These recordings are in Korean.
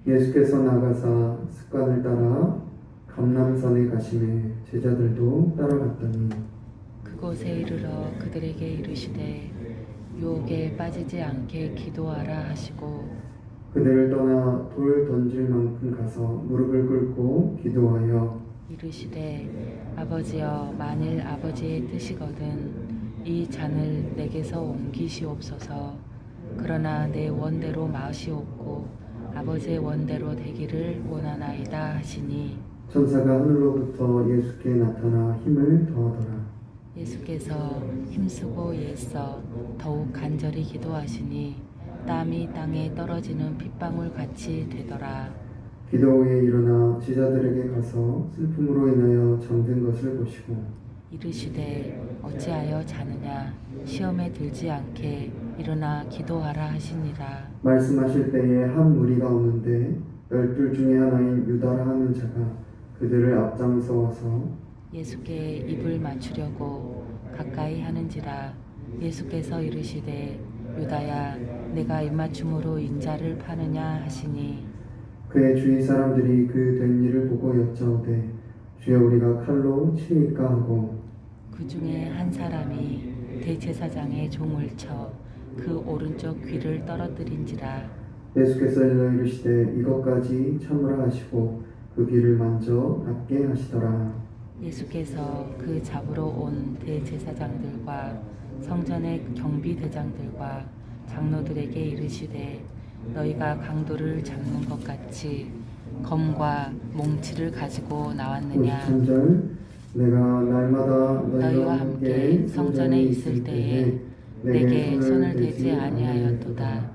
예수께서 나가사 습관을 따라 감람산에 가시매 제자들도 따라갔더니 그곳에 이르러 그들에게 이르시되 유혹에 빠지지 않게 기도하라 하시고 그들을 떠나 돌 던질 만큼 가서 무릎을 꿇고 기도하여 이르시되 아버지여 만일 아버지의 뜻이거든 이 잔을 내게서 옮기시옵소서. 그러나 내 원대로 마시옵고 아버지의 원대로 되기를 원하나이다 하시니 천사가 하늘로부터 예수께 나타나 힘을 더하더라. 예수께서 힘쓰고 애써 더욱 간절히 기도하시니 땀이 땅에 떨어지는 핏방울 같이 되더라. 기도 후에 일어나 제자들에게 가서 슬픔으로 인하여 잠든 것을 보시고 이르시되 어찌하여 자느냐 시험에 들지 않게 일어나 기도하라 하시니라. 말씀하실 때에 한 무리가 오는데 12 중에 하나인 유다라 하는 자가 그들을 앞장서와서 예수께 입을 맞추려고 가까이 하는지라. 예수께서 이르시되 유다야 내가 입맞춤으로 인자를 파느냐 하시니 그의 주위 사람들이 그 된 일을 보고 여짜오되 주여 우리가 칼로 치리까 하고 그 중에 한 사람이 대제사장의 종을 쳐 그 오른쪽 귀를 떨어뜨린지라. 예수께서 일러 이르시되 이것까지 참으라 하시고 그 귀를 만져 낫게 하시더라. 예수께서 그 잡으러 온 대제사장들과 성전의 경비대장들과 장로들에게 이르시되 너희가 강도를 잡는 것 같이 검과 몽치를 가지고 나왔느냐. 53절 내가 날마다 너희와 함께 성전에 있을 때에 내게 손을 대지 아니하였도다.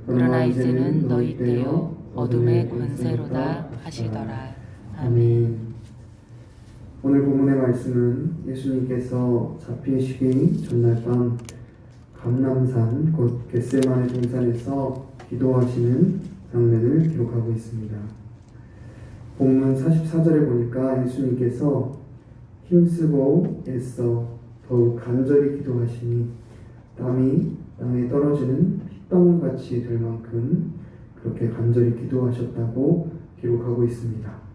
그러나 이제는 너희 때요 어둠의 권세로다 하시더라. 아멘. 오늘 본문의 말씀은 예수님께서 잡히시기 전날 밤 감람산 곧 겟세마네 동산에서 기도하시는 장면을 기록하고 있습니다. 본문 44절에 보니까 예수님께서 힘쓰고 애써 더욱 간절히 기도하시니 땀이 땅에 떨어지는 핏방울같이 될 만큼 그렇게 간절히 기도하셨다고 기록하고 있습니다.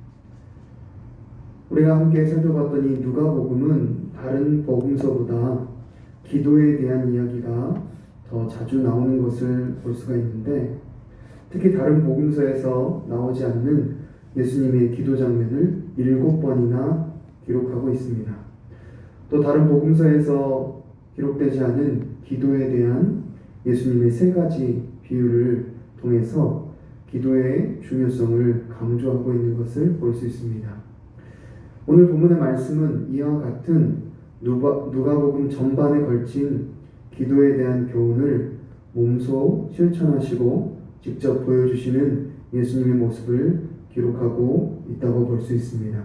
우리가 함께 살펴봤더니 누가복음은 다른 복음서보다 기도에 대한 이야기가 더 자주 나오는 것을 볼 수가 있는데 특히 다른 복음서에서 나오지 않는 예수님의 기도 장면을 7번이나 기록하고 있습니다. 또 다른 복음서에서 기록되지 않은 기도에 대한 예수님의 3가지 비유를 통해서 기도의 중요성을 강조하고 있는 것을 볼 수 있습니다. 오늘 본문의 말씀은 이와 같은 누가복음 전반에 걸친 기도에 대한 교훈을 몸소 실천하시고 직접 보여주시는 예수님의 모습을 기록하고 있다고 볼 수 있습니다.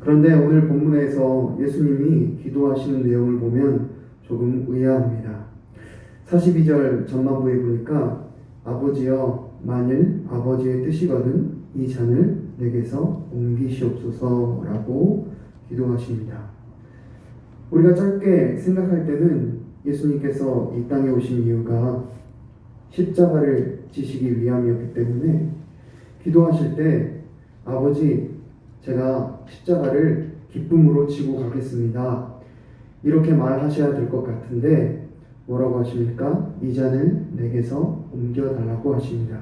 그런데 오늘 본문에서 예수님이 기도하시는 내용을 보면 조금 의아합니다. 42절 전반부에 보니까 아버지여 만일 아버지의 뜻이거든 이 잔을 내게서 옮기시옵소서라고 기도하십니다. 우리가 짧게 생각할 때는 예수님께서 이 땅에 오신 이유가 십자가를 지시기 위함이었기 때문에 기도하실 때 아버지 제가 십자가를 기쁨으로 지고 가겠습니다. 이렇게 말하셔야 될 것 같은데 뭐라고 하십니까? 이 잔을 내게서 옮겨달라고 하십니다.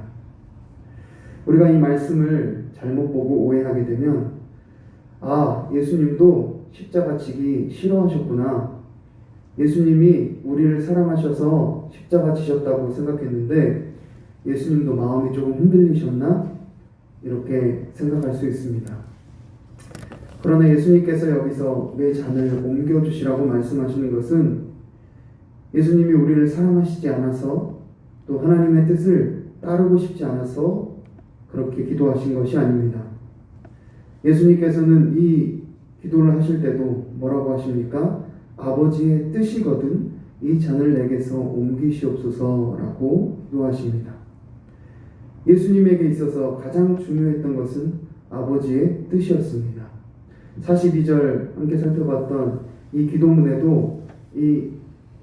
우리가 이 말씀을 잘못 보고 오해하게 되면 예수님도 십자가 지기 싫어하셨구나. 예수님이 우리를 사랑하셔서 십자가 지셨다고 생각했는데 예수님도 마음이 조금 흔들리셨나? 이렇게 생각할 수 있습니다. 그러나 예수님께서 여기서 내 잔을 옮겨주시라고 말씀하시는 것은 예수님이 우리를 사랑하시지 않아서 또 하나님의 뜻을 따르고 싶지 않아서 그렇게 기도하신 것이 아닙니다. 예수님께서는 이 기도를 하실 때도 뭐라고 하십니까? 아버지의 뜻이거든 이 잔을 내게서 옮기시옵소서라고 기도하십니다. 예수님에게 있어서 가장 중요했던 것은 아버지의 뜻이었습니다. 42절 함께 살펴봤던 이 기도문에도 이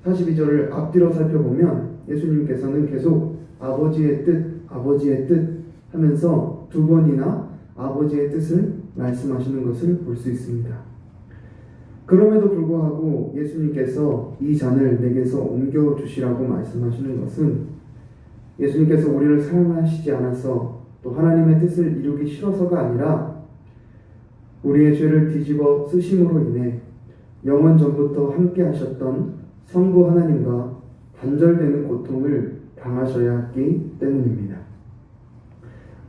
42절을 앞뒤로 살펴보면 예수님께서는 계속 아버지의 뜻 하면서 두 번이나 아버지의 뜻을 말씀하시는 것을 볼 수 있습니다. 그럼에도 불구하고 예수님께서 이 잔을 내게서 옮겨주시라고 말씀하시는 것은 예수님께서 우리를 사랑하시지 않아서 또 하나님의 뜻을 이루기 싫어서가 아니라 우리의 죄를 뒤집어 쓰심으로 인해 영원 전부터 함께 하셨던 성부 하나님과 단절되는 고통을 당하셔야 했기 때문입니다.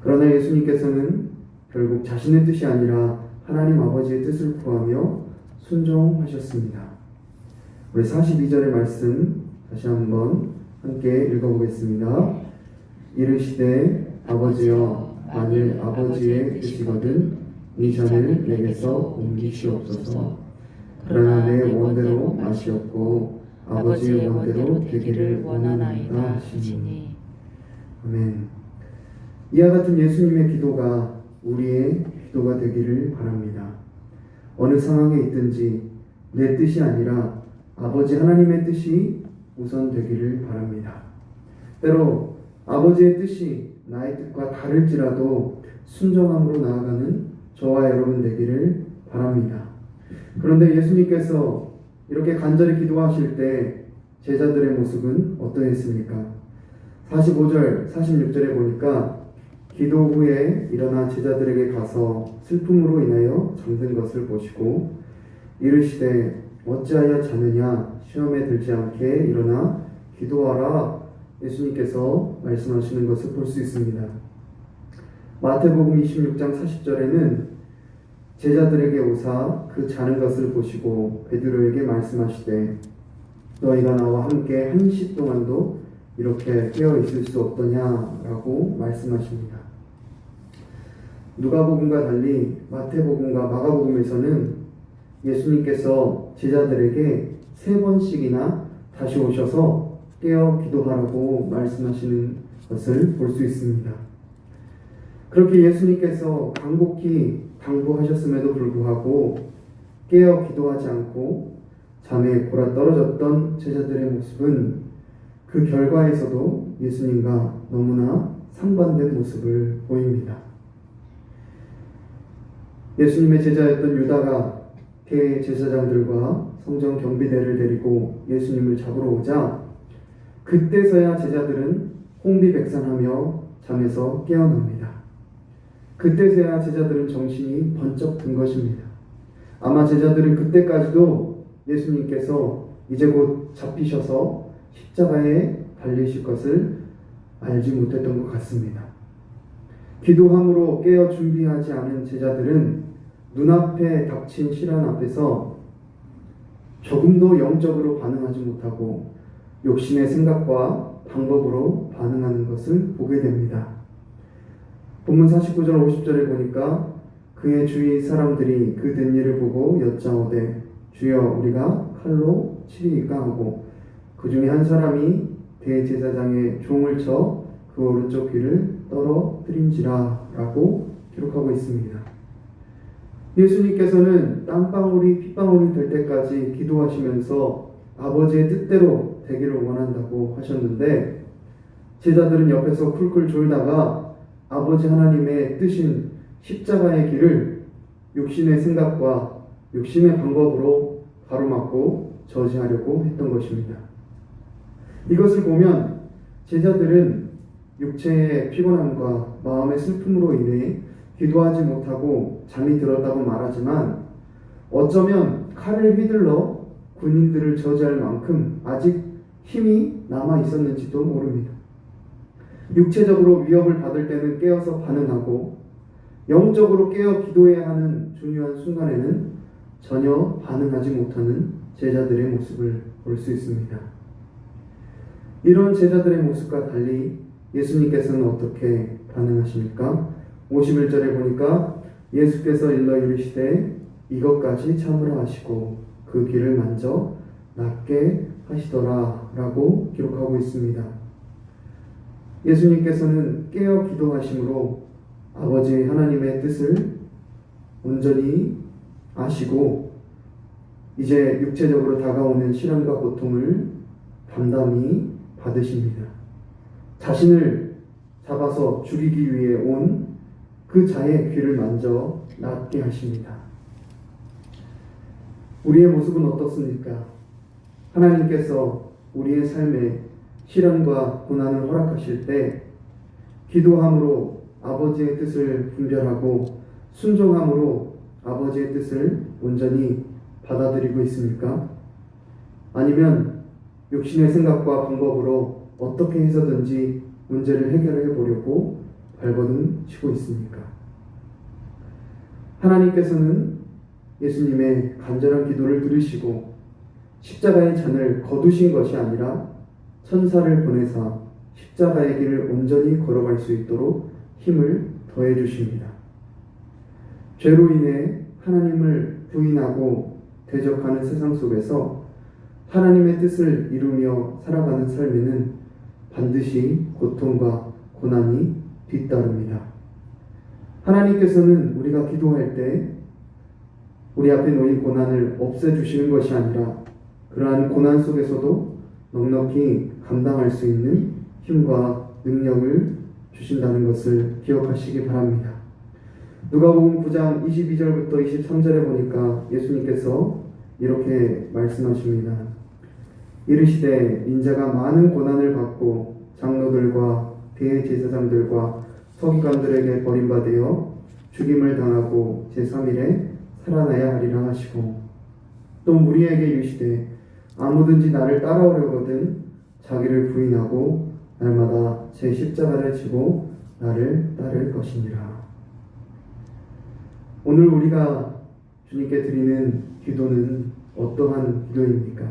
그러나 예수님께서는 결국 자신의 뜻이 아니라 하나님 아버지의 뜻을 구하며 순종하셨습니다. 우리 42절의 말씀 다시 한번 함께 읽어보겠습니다. 이르시되 아버지여 만일 아버지의 뜻이거든 이 잔을 내게서 옮기시옵소서. 그러나 내 원대로 마시옵고 아버지의 원대로 되기를 원하나이다 하시니. 아멘. 이와 같은 예수님의 기도가 우리의 기도가 되기를 바랍니다. 어느 상황에 있든지 내 뜻이 아니라 아버지 하나님의 뜻이 우선 되기를 바랍니다. 때로 아버지의 뜻이 나의 뜻과 다를지라도 순종함으로 나아가는 저와 여러분 되기를 바랍니다. 그런데 예수님께서 이렇게 간절히 기도하실 때 제자들의 모습은 어떠했습니까? 45절, 46절에 보니까 기도 후에 일어나 제자들에게 가서 슬픔으로 인하여 잠든 것을 보시고 이르시되 어찌하여 자느냐 시험에 들지 않게 일어나 기도하라 예수님께서 말씀하시는 것을 볼 수 있습니다. 마태복음 26장 40절에는 제자들에게 오사 그 자는 것을 보시고 베드로에게 말씀하시되 너희가 나와 함께 1시 동안도 이렇게 깨어 있을 수 없더냐라고 말씀하십니다. 누가복음과 달리 마태복음과 마가복음에서는 예수님께서 제자들에게 3번씩이나 다시 오셔서 깨어 기도하라고 말씀하시는 것을 볼 수 있습니다. 그렇게 예수님께서 간곡히 당부하셨음에도 불구하고 깨어 기도하지 않고 잠에 골아 떨어졌던 제자들의 모습은 그 결과에서도 예수님과 너무나 상반된 모습을 보입니다. 예수님의 제자였던 유다가 대제사장들과 성전 경비대를 데리고 예수님을 잡으러 오자 그때서야 제자들은 혼비백산하며 잠에서 깨어납니다. 그때서야 제자들은 정신이 번쩍 든 것입니다. 아마 제자들은 그때까지도 예수님께서 이제 곧 잡히셔서 십자가에 달리실 것을 알지 못했던 것 같습니다. 기도함으로 깨어 준비하지 않은 제자들은 눈앞에 닥친 시련 앞에서 조금도 영적으로 반응하지 못하고 욕심의 생각과 방법으로 반응하는 것을 보게 됩니다. 본문 49절 50절에 보니까 그의 주위 사람들이 그 된 일을 보고 여짜오되 주여 우리가 칼로 치리이까 하고 그 중에 한 사람이 대제사장의 종을 쳐 그 오른쪽 귀를 떨어뜨린지라 라고 기록하고 있습니다. 예수님께서는 땀방울이 핏방울이 될 때까지 기도하시면서 아버지의 뜻대로 되기를 원한다고 하셨는데 제자들은 옆에서 쿨쿨 졸다가 아버지 하나님의 뜻인 십자가의 길을 육신의 생각과 육신의 방법으로 가로막고 저지하려고 했던 것입니다. 이것을 보면 제자들은 육체의 피곤함과 마음의 슬픔으로 인해 기도하지 못하고 잠이 들었다고 말하지만 어쩌면 칼을 휘둘러 군인들을 저지할 만큼 아직 힘이 남아 있었는지도 모릅니다. 육체적으로 위협을 받을 때는 깨어서 반응하고 영적으로 깨어 기도해야 하는 중요한 순간에는 전혀 반응하지 못하는 제자들의 모습을 볼 수 있습니다. 이런 제자들의 모습과 달리 예수님께서는 어떻게 반응하십니까? 51절에 보니까 예수께서 일러 이르시되 이것까지 참으라 하시고 그 귀를 만져 낫게 하시더라 라고 기록하고 있습니다. 예수님께서는 깨어 기도하심으로 아버지 하나님의 뜻을 온전히 아시고 이제 육체적으로 다가오는 시련과 고통을 담담히 받으십니다. 잡아서 죽이기 위해 온 그 자의 귀를 만져 낫게 하십니다. 우리의 모습은 어떻습니까? 하나님께서 우리의 삶에 시련과 고난을 허락하실 때 기도함으로 아버지의 뜻을 분별하고 순종함으로 아버지의 뜻을 온전히 받아들이고 있습니까? 아니면 욕심의 생각과 방법으로 어떻게 해서든지 문제를 해결해 보려고 발버둥 치고 있습니까? 하나님께서는 예수님의 간절한 기도를 들으시고 십자가의 잔을 거두신 것이 아니라 천사를 보내사 십자가의 길을 온전히 걸어갈 수 있도록 힘을 더해 주십니다. 죄로 인해 하나님을 부인하고 대적하는 세상 속에서 하나님의 뜻을 이루며 살아가는 삶에는 반드시 고통과 고난이 뒤따릅니다. 하나님께서는 우리가 기도할 때 우리 앞에 놓인 고난을 없애주시는 것이 아니라 그러한 고난 속에서도 넉넉히 감당할 수 있는 힘과 능력을 주신다는 것을 기억하시기 바랍니다. 누가복음 9장 22절부터 23절에 보니까 예수님께서 이렇게 말씀하십니다. 이르시되 인자가 많은 고난을 받고 장로들과 대제사장들과 서기관들에게 버림받아 죽임을 당하고 제3일에 살아나야 하리라 하시고 또 무리에게 이르시되 아무든지 나를 따라오려거든 자기를 부인하고 날마다 제 십자가를 지고 나를 따를 것이니라. 오늘 우리가 주님께 드리는 기도는 어떠한 기도입니까?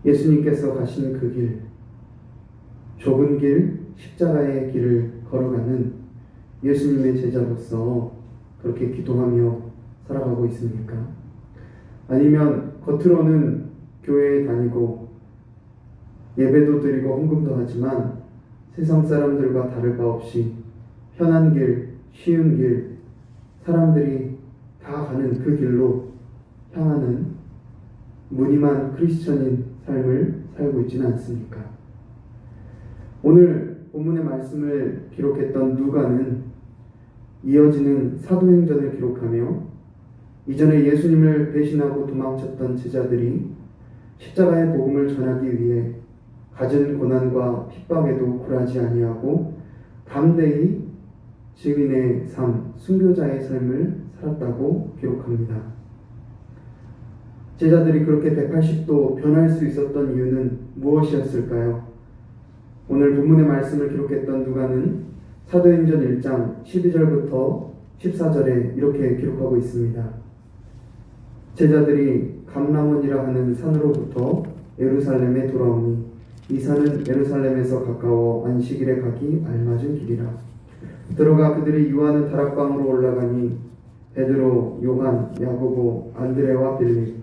예수님께서 가신 그 길, 좁은 길, 십자가의 길을 걸어가는 예수님의 제자로서 그렇게 기도하며 살아가고 있습니까? 아니면 겉으로는 교회에 다니고 예배도 드리고 헌금도 하지만 세상 사람들과 다를 바 없이 편한 길, 쉬운 길, 사람들이 다 가는 그 길로 향하는 무늬만 크리스천인 삶을 살고 있지는 않습니까? 오늘 본문의 말씀을 기록했던 누가는 이어지는 사도행전을 기록하며 이전에 예수님을 배신하고 도망쳤던 제자들이 십자가의 복음을 전하기 위해 갖은 고난과 핍박에도 굴하지 아니하고 담대히 증인의 삶, 순교자의 삶을 살았다고 기록합니다. 제자들이 그렇게 180도 변할 수 있었던 이유는 무엇이었을까요? 오늘 본문의 말씀을 기록했던 누가는 사도행전 1장 12절부터 14절에 이렇게 기록하고 있습니다. 제자들이 감람원이라 하는 산으로부터 예루살렘에 돌아오니 이 산은 예루살렘에서 가까워 안식일에 가기 알맞은 길이라. 들어가 그들이 유하는 다락방으로 올라가니 베드로, 요한, 야고보, 안드레와 빌립,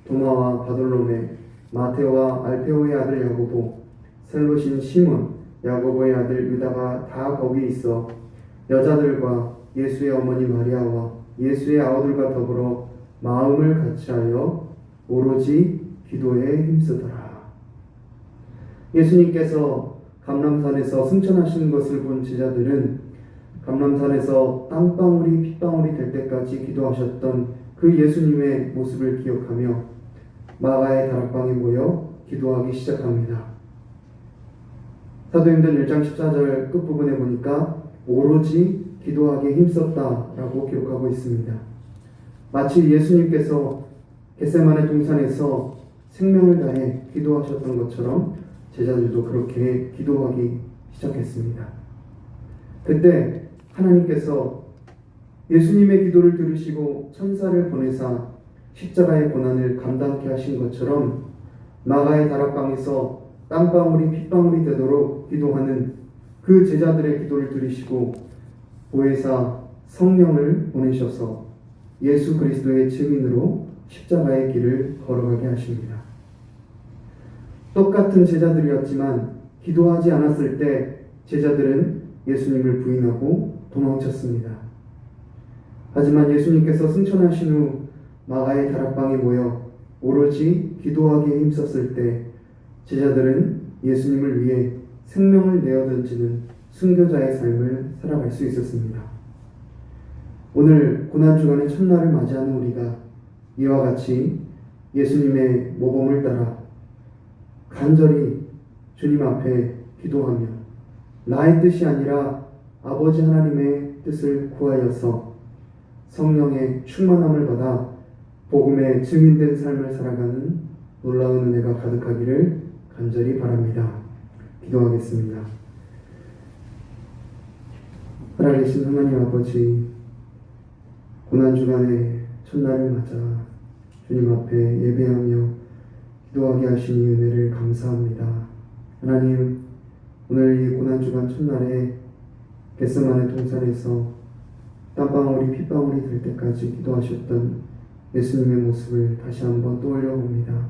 도마와 바돌로메, 마테오와 알페오의 아들 야고보, 셀롯인 시몬, 야고보의 아들 유다가 다 거기 있어 여자들과 예수의 어머니 마리아와 예수의 아우들과 더불어 마음을 같이하여 오로지 기도에 힘쓰더라. 예수님께서 감람산에서 승천하시는 것을 본 제자들은 감람산에서 땀방울이 핏방울이 될 때까지 기도하셨던 그 예수님의 모습을 기억하며 마가의 다락방에 모여 기도하기 시작합니다. 사도행전 1장 14절 끝부분에 보니까 오로지 기도하기에 힘썼다라고 기록하고 있습니다. 마치 예수님께서 겟세마네 동산에서 생명을 다해 기도하셨던 것처럼 제자들도 그렇게 기도하기 시작했습니다. 그때 하나님께서 예수님의 기도를 들으시고 천사를 보내사 십자가의 고난을 감당케 하신 것처럼 마가의 다락방에서 땀방울이 핏방울이 되도록 기도하는 그 제자들의 기도를 들으시고 보혜사 성령을 보내셔서 예수 그리스도의 증인으로 십자가의 길을 걸어가게 하십니다. 똑같은 제자들이었지만 기도하지 않았을 때 제자들은 예수님을 부인하고 도망쳤습니다. 하지만 예수님께서 승천하신 후 마가의 다락방에 모여 오로지 기도하기에 힘썼을 때 제자들은 예수님을 위해 생명을 내어 던지는 순교자의 삶을 살아갈 수 있었습니다. 오늘 고난주간의 첫날을 맞이하는 우리가 이와 같이 예수님의 모범을 따라 간절히 주님 앞에 기도하며 나의 뜻이 아니라 아버지 하나님의 뜻을 구하여서 성령의 충만함을 받아 복음의 증인된 삶을 살아가는 놀라운 은혜가 가득하기를 간절히 바랍니다. 기도하겠습니다. 살아계신 하나님 아버지, 고난주간의 첫날을 맞아 주님 앞에 예배하며 기도하게 하신 이 은혜를 감사합니다. 하나님, 오늘 이 고난주간 첫날에 겟세마네 동산에서 땀방울이 핏방울이 될 때까지 기도하셨던 예수님의 모습을 다시 한번 떠올려 봅니다.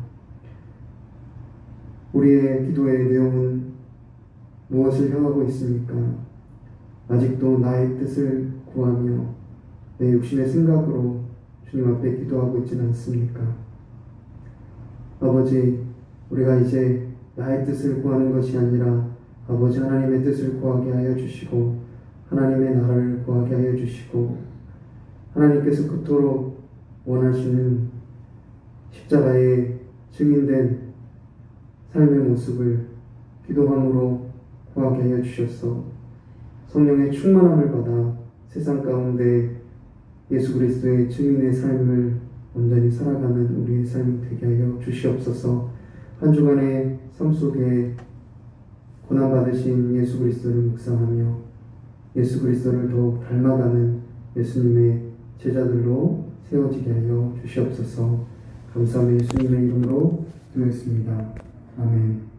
우리의 기도의 내용은 무엇을 향하고 있습니까? 아직도 나의 뜻을 구하며 내 육신의 생각으로 주님 앞에 기도하고 있지는 않습니까? 아버지, 우리가 이제 나의 뜻을 구하는 것이 아니라 아버지 하나님의 뜻을 구하게 하여 주시고 하나님의 나라를 구하게 하여 주시고 하나님께서 그토록 원하시는 십자가의 증인된 삶의 모습을 기도함으로 구하게 하여 주셔서 성령의 충만함을 받아 세상 가운데 예수 그리스도의 증인의 삶을 온전히 살아가는 우리의 삶이 되게 하여 주시옵소서. 한 주간의 삶 속에 고난받으신 예수 그리스도를 묵상하며 예수 그리스도를 더욱 닮아가는 예수님의 제자들로 세워지게 하여 주시옵소서. 감사하며 예수님의 이름으로 기도했습니다. 아멘.